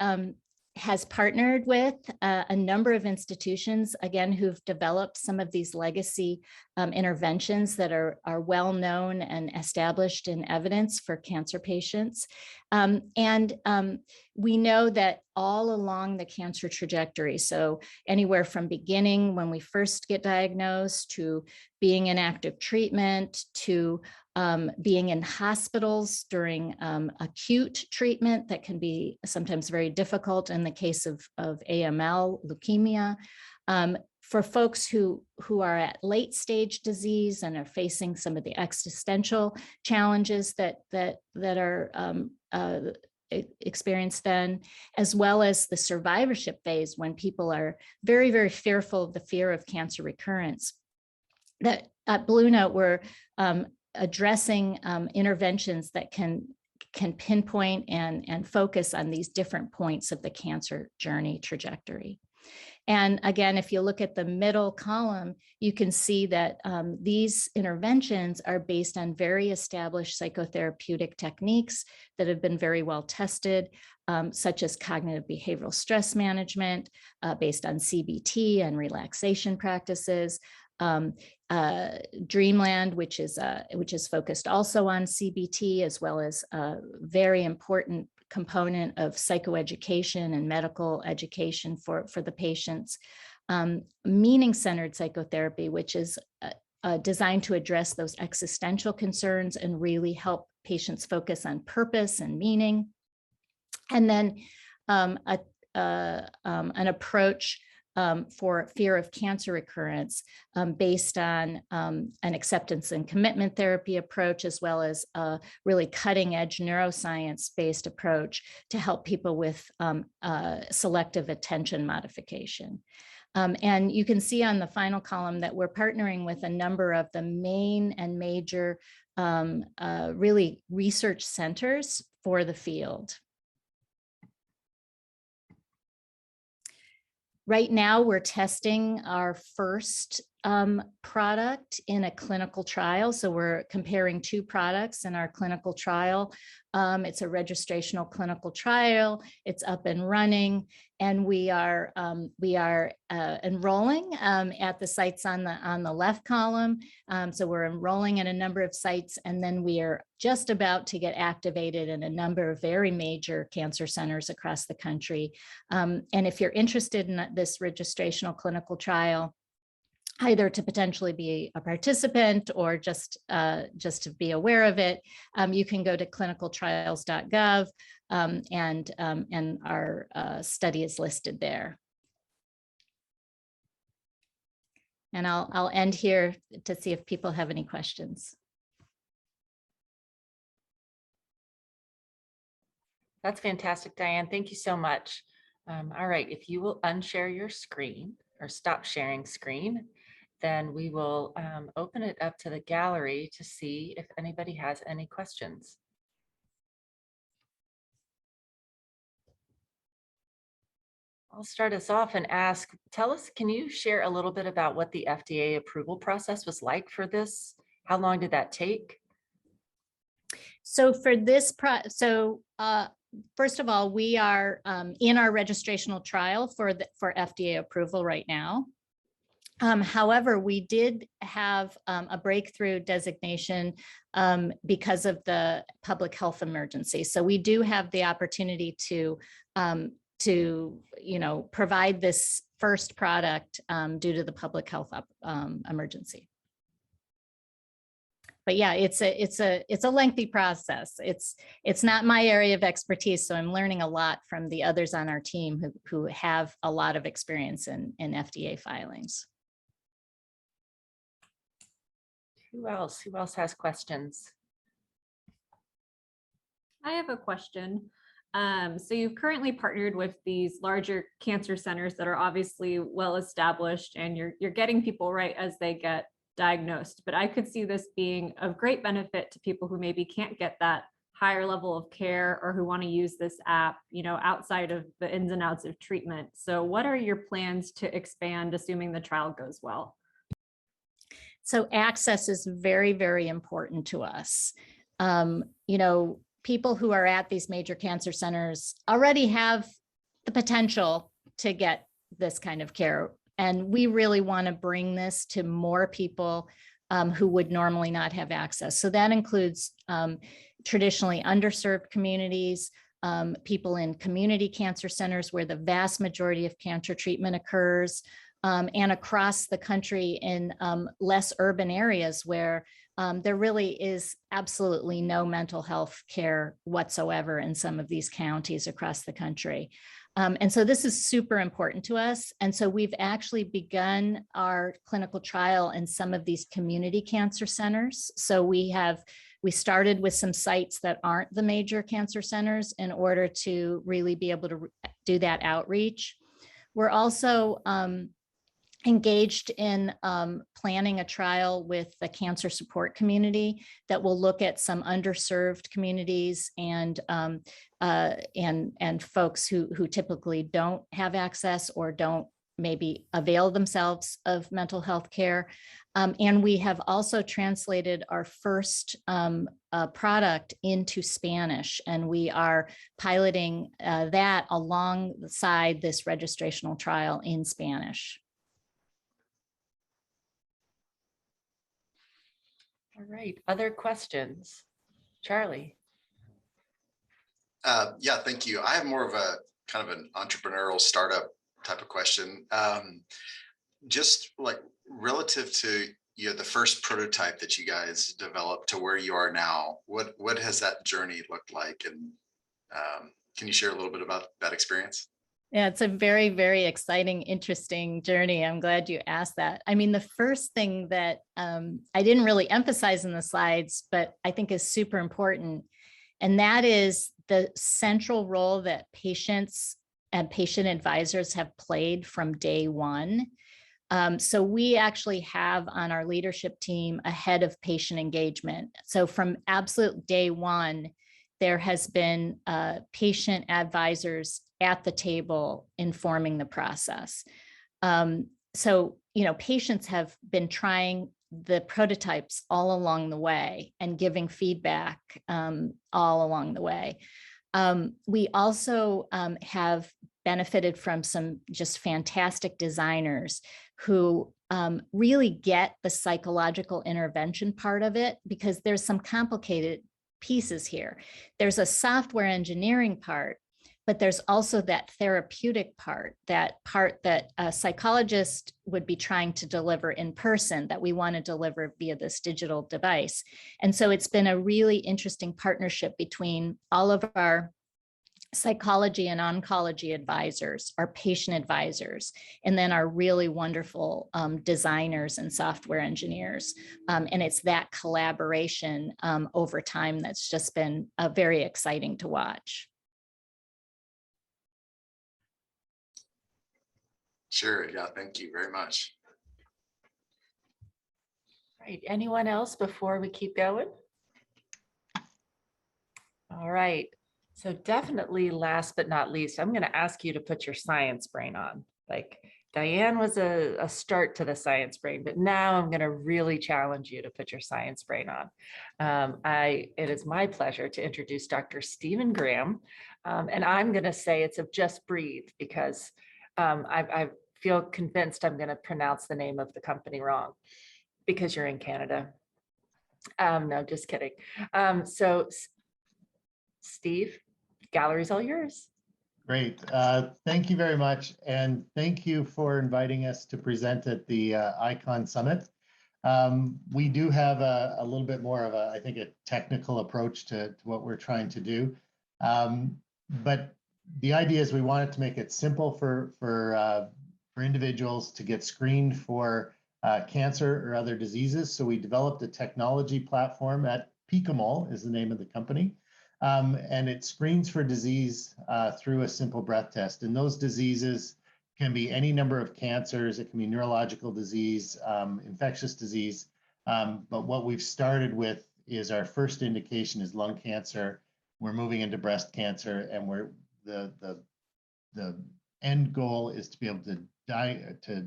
partnered with a number of institutions, again, who've developed some of these legacy interventions that are well known and established in evidence for cancer patients. We know that all along the cancer trajectory, so anywhere from beginning when we first get diagnosed, to being in active treatment, to being in hospitals during acute treatment that can be sometimes very difficult in the case of AML, leukemia. For folks who are at late stage disease and are facing some of the existential challenges that are experienced then, as well as the survivorship phase when people are very, very fearful of the fear of cancer recurrence. That at Bluenote, we're addressing interventions that can pinpoint and focus on these different points of the cancer journey trajectory. And again, if you look at the middle column, you can see that these interventions are based on very established psychotherapeutic techniques that have been very well tested, such as cognitive behavioral stress management, based on CBT and relaxation practices. Dreamland, which is focused also on CBT, as well as a very important component of psychoeducation and medical education for the patients. Meaning-centered psychotherapy, which is designed to address those existential concerns and really help patients focus on purpose and meaning. And then an approach for fear of cancer recurrence based on an acceptance and commitment therapy approach, as well as a really cutting edge neuroscience based approach to help people with selective attention modification. And you can see on the final column that we're partnering with a number of the main and major really research centers for the field. Right now, we're testing our first product in a clinical trial. So we're comparing two products in our clinical trial. It's a registrational clinical trial. It's up and running, and we are enrolling at the sites on the left column. So we're enrolling in a number of sites, and then we are just about to get activated in a number of very major cancer centers across the country. And if you're interested in this registrational clinical trial, either to potentially be a participant or just to be aware of it, you can go to clinicaltrials.gov, and our study is listed there. And I'll end here to see if people have any questions. That's fantastic, Diane. Thank you so much. All right, if you will unshare your screen or stop sharing screen, then we will open it up to the gallery to see if anybody has any questions. I'll start us off and ask, tell us, can you share a little bit about what the FDA approval process was like for this? How long did that take? So for this, first of all, we are in our registrational trial for FDA approval right now. However, we did have a breakthrough designation because of the public health emergency. So we do have the opportunity to provide this first product due to the public health emergency. But yeah, it's a lengthy process. It's not my area of expertise, so I'm learning a lot from the others on our team who have a lot of experience in FDA filings. Who else? Who else has questions? I have a question. So you've currently partnered with these larger cancer centers that are obviously well established, and you're getting people right as they get diagnosed. But I could see this being of great benefit to people who maybe can't get that higher level of care or who want to use this app, outside of the ins and outs of treatment. So what are your plans to expand, assuming the trial goes well? So access is very, very important to us. People who are at these major cancer centers already have the potential to get this kind of care. And we really want to bring this to more people who would normally not have access. So that includes traditionally underserved communities, people in community cancer centers where the vast majority of cancer treatment occurs, and across the country in less urban areas where there really is absolutely no mental health care whatsoever in some of these counties across the country. And so this is super important to us. And so we've actually begun our clinical trial in some of these community cancer centers. So we started with some sites that aren't the major cancer centers in order to really be able to do that outreach. We're also engaged in planning a trial with the cancer support community that will look at some underserved communities and folks who typically don't have access or don't maybe avail themselves of mental health care. And we have also translated our first product into Spanish, and we are piloting that alongside this registrational trial in Spanish. All right, other questions? Charlie. Yeah, thank you. I have more of a kind of an entrepreneurial startup type of question. Just like relative to the first prototype that you guys developed to where you are now, what has that journey looked like? And can you share a little bit about that experience? Yeah, it's a very, very exciting, interesting journey. I'm glad you asked that. I mean, the first thing that I didn't really emphasize in the slides, but I think is super important, and that is the central role that patients and patient advisors have played from day one. So we actually have on our leadership team a head of patient engagement. So from absolute day one, there has been patient advisors at the table informing the process. So, patients have been trying the prototypes all along the way and giving feedback all along the way. We also have benefited from some just fantastic designers who really get the psychological intervention part of it, because there's some complicated pieces here. There's a software engineering part, But there's also that therapeutic part that a psychologist would be trying to deliver in person that we want to deliver via this digital device. And so it's been a really interesting partnership between all of our psychology and oncology advisors, our patient advisors, and then our really wonderful designers and software engineers. And it's that collaboration over time that's just been very exciting to watch. Sure. Yeah. Thank you very much. Right. Anyone else before we keep going? All right. So definitely last but not least, I'm going to ask you to put your science brain on. Like Diane was a start to the science brain, but now I'm going to really challenge you to put your science brain on. It is my pleasure to introduce Dr. Stephen Graham. And I'm going to say it's of Just Breathe because I feel convinced I'm going to pronounce the name of the company wrong because you're in Canada. No, just kidding. So Steve, gallery's all yours. Great. Thank you very much. And thank you for inviting us to present at the ICON Summit. We do have a little bit more of I think, a technical approach to what we're trying to do. But the idea is we wanted to make it simple for individuals to get screened for cancer or other diseases. So we developed a technology platform at Picomole is the name of the company. And it screens for disease through a simple breath test. And those diseases can be any number of cancers. It can be neurological disease, infectious disease. But what we've started with is our first indication is lung cancer. We're moving into breast cancer, and the end goal is to be able to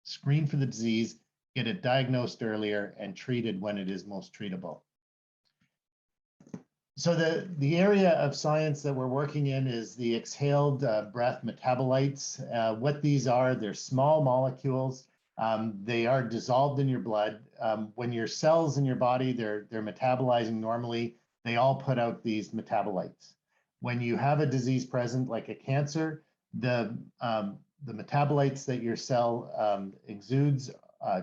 screen for the disease, get it diagnosed earlier, and treated when it is most treatable. So the area of science that we're working in is the exhaled breath metabolites. What these are, they're small molecules. They are dissolved in your blood. When your cells in your body, they're metabolizing normally, they all put out these metabolites. When you have a disease present, like a cancer, the metabolites that your cell exudes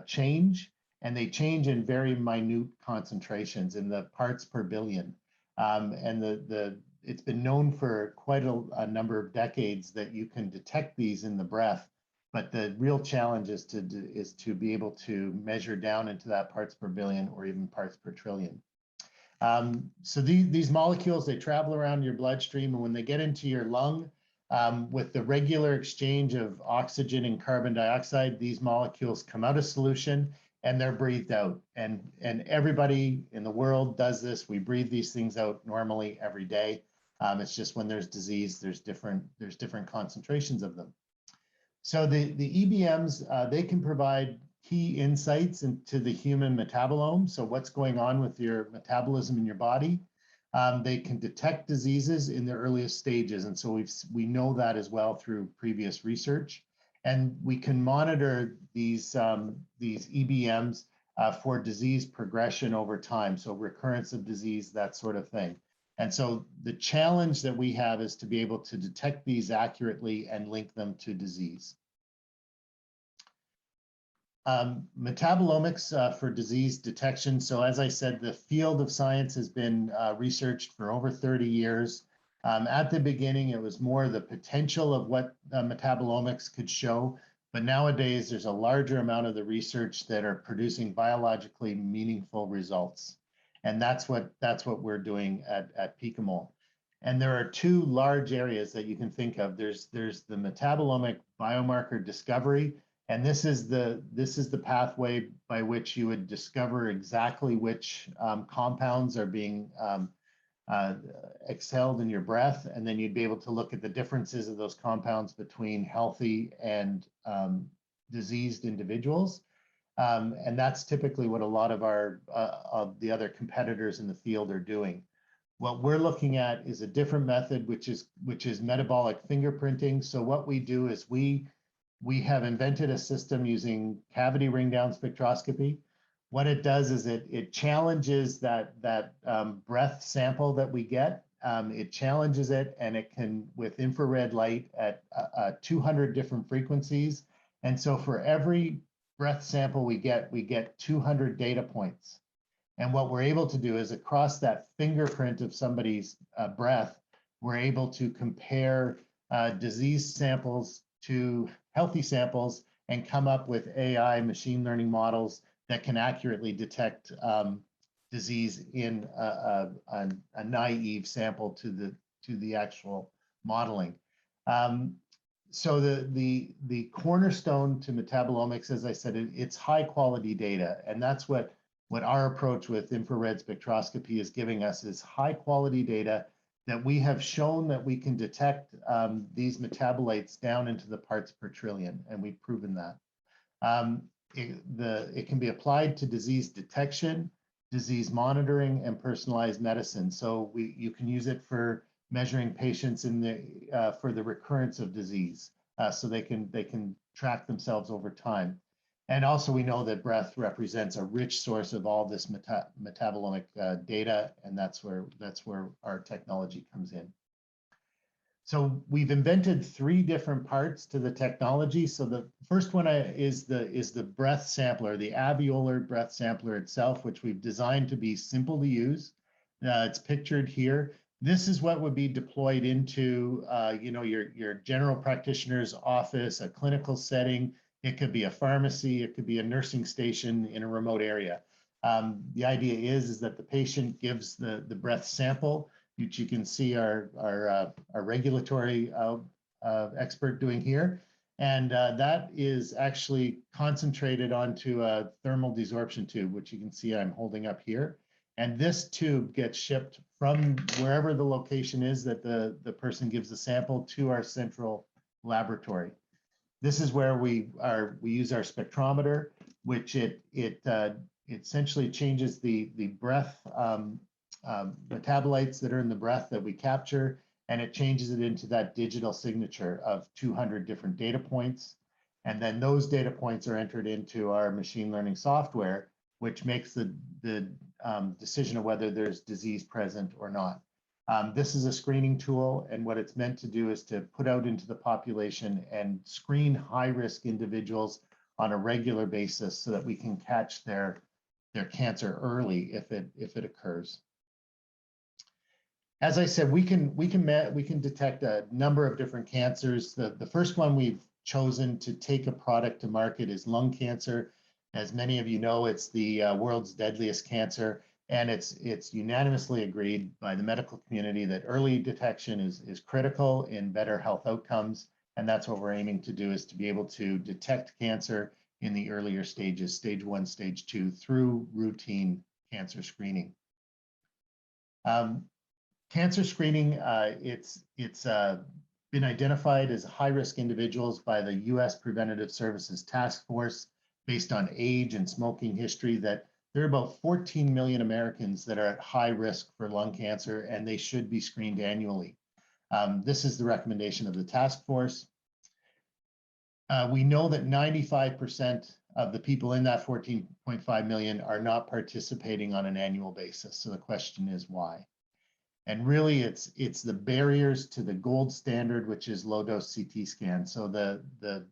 change, and they change in very minute concentrations in the parts per billion. And it's been known for quite a number of decades that you can detect these in the breath, but the real challenge is to be able to measure down into that parts per billion or even parts per trillion. So these molecules, they travel around your bloodstream, and when they get into your lung, with the regular exchange of oxygen and carbon dioxide, these molecules come out of solution and they're breathed out. And everybody in the world does this. We breathe these things out normally every day. It's just when there's disease, there's different concentrations of them. So the EBMs, they can provide key insights into the human metabolome. So what's going on with your metabolism in your body. They can detect diseases in the earliest stages. And so we know that as well through previous research. And we can monitor these EBMs for disease progression over time. So recurrence of disease, that sort of thing. And so the challenge that we have is to be able to detect these accurately and link them to disease. Metabolomics for disease detection. So as I said, the field of science has been researched for over 30 years. At the beginning, it was more the potential of what metabolomics could show. But nowadays, there's a larger amount of the research that are producing biologically meaningful results. And that's what we're doing at Picomole. And there are two large areas that you can think of. There's the metabolomic biomarker discovery. And this is the pathway by which you would discover exactly which compounds are being exhaled in your breath, and then you'd be able to look at the differences of those compounds between healthy and diseased individuals. And that's typically what a lot of the other competitors in the field are doing. What we're looking at is a different method, which is metabolic fingerprinting. So what we do is we have invented a system using cavity ring down spectroscopy. What it does is it challenges that breath sample that we get it challenges it, and it can, with infrared light at 200 different frequencies. And so for every breath sample we get 200 data points. And what we're able to do is across that fingerprint of somebody's breath, we're able to compare disease samples to healthy samples and come up with AI machine learning models that can accurately detect disease in a naive sample to the actual modeling. So the cornerstone to metabolomics, as I said, it's high quality data, and that's what our approach with infrared spectroscopy is giving us, is high quality data that we have shown that we can detect these metabolites down into the parts per trillion, and we've proven that. It can be applied to disease detection, disease monitoring, and personalized medicine. So you can use it for measuring patients for the recurrence of disease, so they can track themselves over time. And also we know that breath represents a rich source of all this metabolomic data, and that's where our technology comes in. So we've invented 3 different parts to the technology. So the first one is the breath sampler, the alveolar breath sampler itself, which we've designed to be simple to use. It's pictured here. This is what would be deployed into your general practitioner's office, a clinical setting. It could be a pharmacy, it could be a nursing station in a remote area. The idea is that the patient gives the breath sample, which you can see our regulatory expert doing here. And that is actually concentrated onto a thermal desorption tube, which you can see I'm holding up here. And this tube gets shipped from wherever the location is that the person gives the sample to our central laboratory. This is where we use our spectrometer, which it essentially changes the breath metabolites that are in the breath that we capture, and it changes it into that digital signature of 200 different data points. And then those data points are entered into our machine learning software, which makes the decision of whether there's disease present or not. This is a screening tool, and what it's meant to do is to put out into the population and screen high-risk individuals on a regular basis so that we can catch their cancer early if it occurs. As I said, we can detect a number of different cancers. The first one we've chosen to take a product to market is lung cancer. As many of you know, it's the world's deadliest cancer. And it's unanimously agreed by the medical community that early detection is critical in better health outcomes. And that's what we're aiming to do, is to be able to detect cancer in the earlier stages, stage 1, stage 2, through routine cancer screening. Cancer screening, it's been identified as high-risk individuals by the US Preventative Services Task Force based on age and smoking history, that there are about 14 million Americans that are at high risk for lung cancer, and they should be screened annually. This is the recommendation of the task force. We know that 95% of the people in that 14.5 million are not participating on an annual basis. So the question is why? And really, it's the barriers to the gold standard, which is low-dose CT scan. So the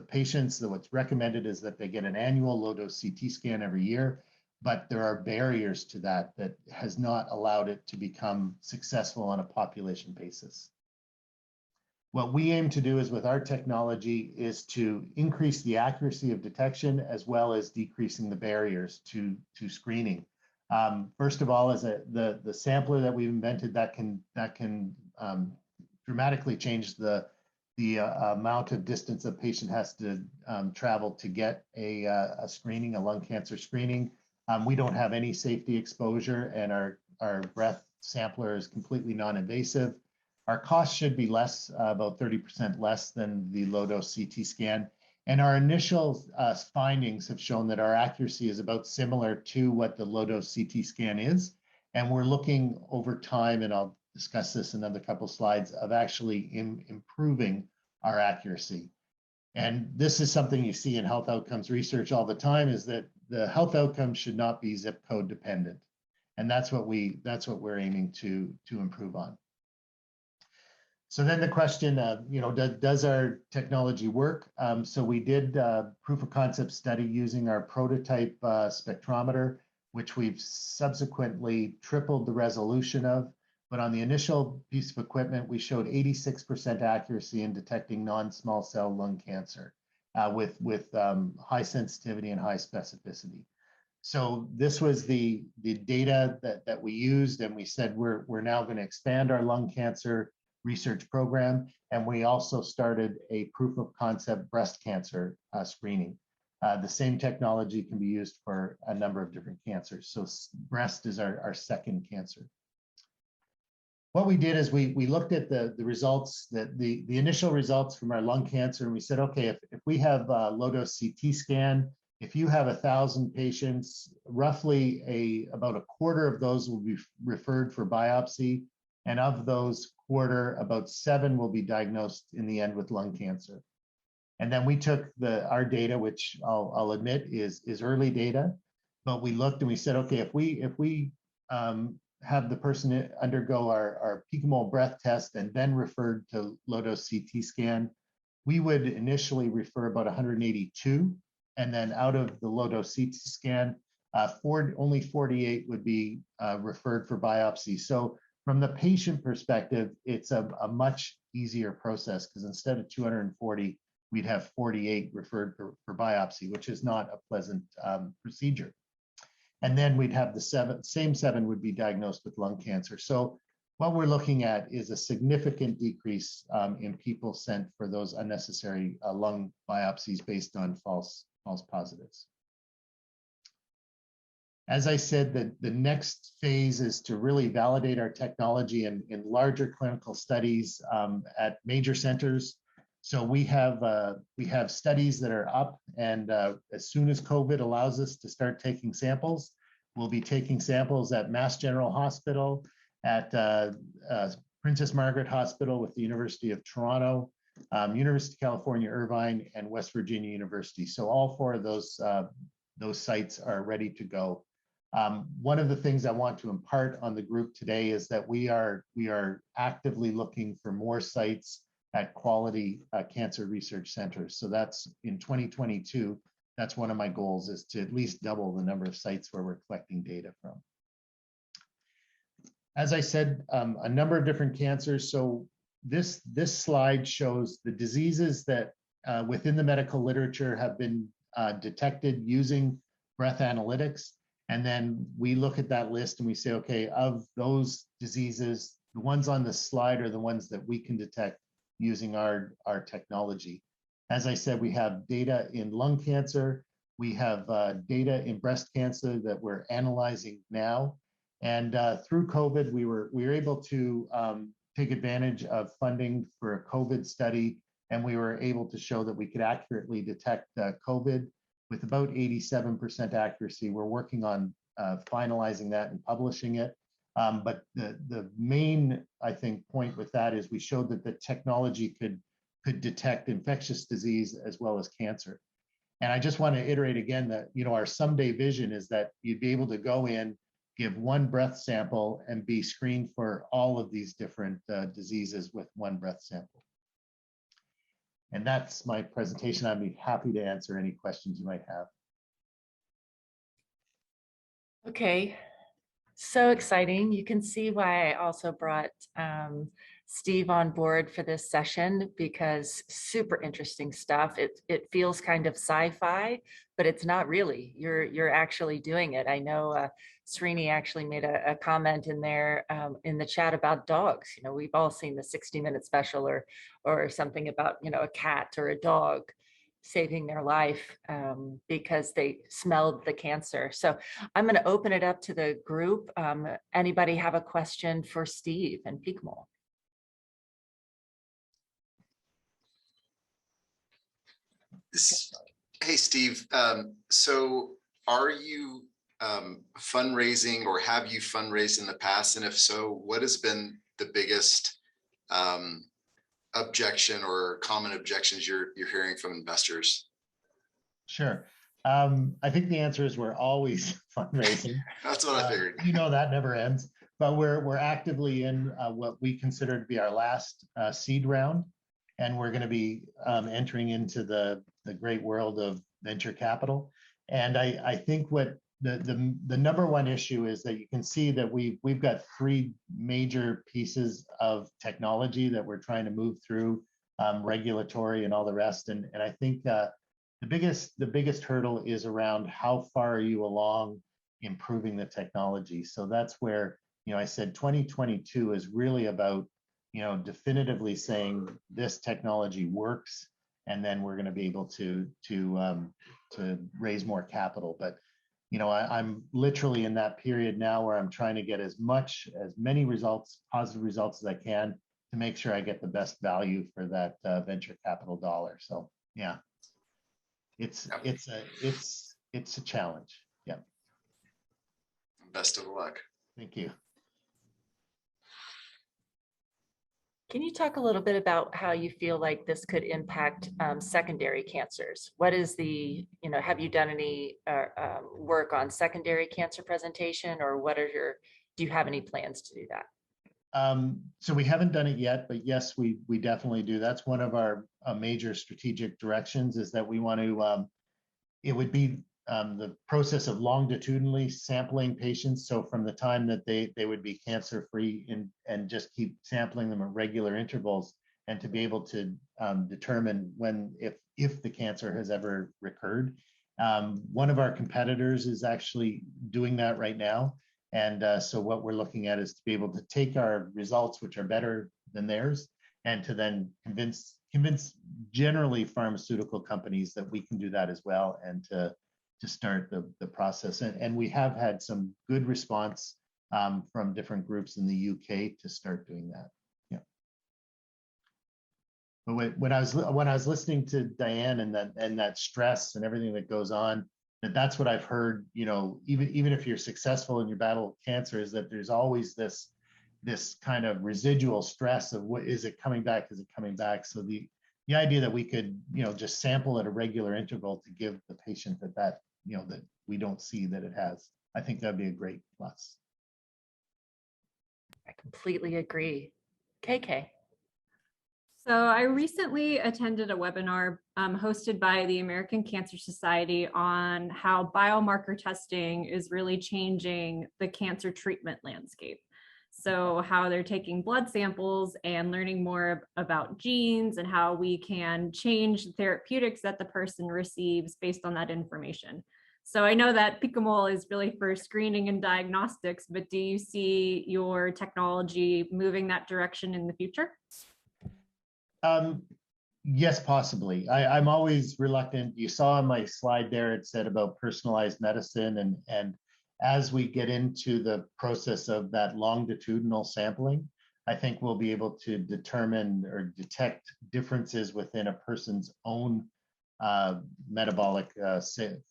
patients, what's recommended is that they get an annual low-dose CT scan every year. But there are barriers to that has not allowed it to become successful on a population basis. What we aim to do is, with our technology, is to increase the accuracy of detection as well as decreasing the barriers to screening. First of all, is the sampler that we've invented that can dramatically change the amount of distance a patient has to travel to get a screening, a lung cancer screening. We don't have any safety exposure, and our breath sampler is completely non-invasive. Our cost should be less, about 30% less than the low-dose CT scan. And our initial findings have shown that our accuracy is about similar to what the low-dose CT scan is. And we're looking over time, and I'll discuss this in another couple slides, of actually improving our accuracy. And this is something you see in health outcomes research all the time, is that the health outcomes should not be zip code dependent. And that's what we're aiming to improve on. So then the question of, does our technology work? So we did a proof of concept study using our prototype spectrometer, which we've subsequently tripled the resolution of. But on the initial piece of equipment, we showed 86% accuracy in detecting non-small cell lung cancer with high sensitivity and high specificity. So this was the data that we used, and we said we're now going to expand our lung cancer research program, and we also started a proof of concept breast cancer screening. The same technology can be used for a number of different cancers. So breast is our second cancer. What we did is we looked at the results, the initial results from our lung cancer, and we said, okay, if we have a low-dose CT scan, if you have 1,000 patients, roughly about a quarter of those will be referred for biopsy, and of those quarter, about 7 will be diagnosed in the end with lung cancer. And then we took our data, which I'll admit is early data, but we looked and we said, okay, if we have the person undergo our Picomole breath test and then referred to low-dose CT scan, we would initially refer about 182, and then out of the low-dose CT scan, only 48 would be referred for biopsy. So from the patient perspective, it's a much easier process, because instead of 240, we'd have 48 referred for biopsy, which is not a pleasant procedure. And then we'd have the same 7 would be diagnosed with lung cancer. So what we're looking at is a significant decrease in people sent for those unnecessary lung biopsies based on false positives. As I said, the next phase is to really validate our technology in larger clinical studies at major centers. So we have studies that are up, and as soon as COVID allows us to start taking samples, we'll be taking samples at Mass General Hospital, at Princess Margaret Hospital with the University of Toronto, University of California, Irvine, and West Virginia University. So all 4 of those sites are ready to go. One of the things I want to impart on the group today is that we are actively looking for more sites at quality cancer research centers. So that's in 2022. That's one of my goals, is to at least double the number of sites where we're collecting data from. As I said, a number of different cancers. So this slide shows the diseases that within the medical literature have been detected using breath analytics. And then we look at that list and we say, okay, of those diseases, the ones on the slide are the ones that we can detect using our technology. As I said, we have data in lung cancer. We have data in breast cancer that we're analyzing now. And through COVID, we were able to take advantage of funding for a COVID study, and we were able to show that we could accurately detect COVID with about 87% accuracy. We're working on finalizing that and publishing it. But the main, I think, point with that is we showed that the technology could detect infectious disease as well as cancer. And I just want to iterate again that, our someday vision is that you'd be able to go in, give one breath sample, and be screened for all of these different diseases with one breath sample. And that's my presentation. I'd be happy to answer any questions you might have. Okay, so exciting. You can see why I also brought Steve on board for this session, because super interesting stuff. It feels kind of sci-fi, but it's not really. You're actually doing it. I know Srini actually made a comment in there in the chat about dogs. We've all seen the 60-minute special or something about a cat or a dog saving their life because they smelled the cancer. So I'm going to open it up to the group. Anybody have a question for Steve and Picomole? Hey, Steve. So are you fundraising, or have you fundraised in the past? And if so, what has been the biggest objection or common objections you're hearing from investors? Sure. I think the answer is we're always fundraising. That's what I figured. You know, that never ends, but we're actively in what we consider to be our last seed round. And we're going to be entering into the great world of venture capital. And I think what the number one issue is that you can see that we've got three major pieces of technology that we're trying to move through, regulatory and all the rest. And I think the biggest hurdle is around how far are you along improving the technology. So that's where, I said 2022 is really about, definitively saying this technology works, and then we're going to be able to raise more capital. But I'm literally in that period now where I'm trying to get as many results, positive results as I can to make sure I get the best value for that venture capital dollar. So yeah, it's a challenge. Yeah. Best of luck. Thank you. Can you talk a little bit about how you feel like this could impact secondary cancers? What is have you done any work on secondary cancer presentation, or do you have any plans to do that? So we haven't done it yet, but yes, we definitely do. That's one of our major strategic directions, is that we want to, it would be the process of longitudinally sampling patients. So from the time that they would be cancer-free and just keep sampling them at regular intervals, and to be able to determine if the cancer has ever recurred. One of our competitors is actually doing that right now. And so what we're looking at is to be able to take our results, which are better than theirs, and to then convince generally pharmaceutical companies that we can do that as well, and to start the process. And we have had some good response from different groups in the UK to start doing that. Yeah. But when I was listening to Diane and that stress and everything that goes on, that's what I've heard, even if you're successful in your battle with cancer, is that there's always this kind of residual stress of is it coming back? Is it coming back? So the idea that we could, just sample at a regular interval to give the patient that we don't see that it has, I think that'd be a great plus. I completely agree. KK. So I recently attended a webinar hosted by the American Cancer Society on how biomarker testing is really changing the cancer treatment landscape. So how they're taking blood samples and learning more about genes and how we can change the therapeutics that the person receives based on that information. So I know that Picomole is really for screening and diagnostics, but do you see your technology moving that direction in the future? Yes, possibly. I'm always reluctant. You saw on my slide there, it said about personalized medicine, and as we get into the process of that longitudinal sampling, I think we'll be able to determine or detect differences within a person's own metabolic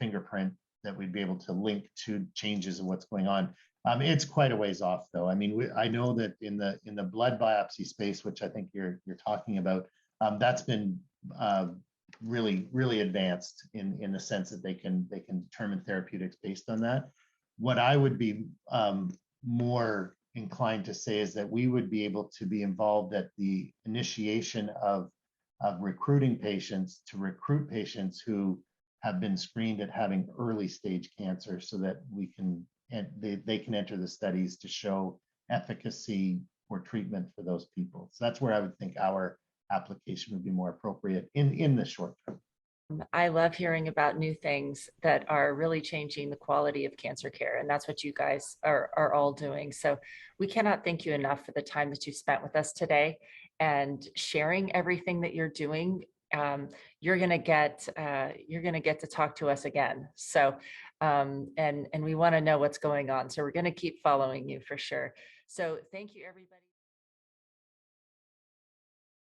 fingerprint that we'd be able to link to changes in what's going on. It's quite a ways off, though. I mean, I know that in the blood biopsy space, which I think you're talking about, that's been really, really advanced in the sense that they can determine therapeutics based on that. What I would be more inclined to say is that we would be able to be involved at the initiation of recruiting patients, to recruit patients who have been screened at having early stage cancer, so that we can, and they can enter the studies to show efficacy for treatment for those people. So that's where I would think our application would be more appropriate in the short term. I love hearing about new things that are really changing the quality of cancer care. And that's what you guys are all doing. So we cannot thank you enough for the time that you spent with us today and sharing everything that you're doing. You're going to get to talk to us again. So, and we want to know what's going on. So we're going to keep following you for sure. So thank you, everybody.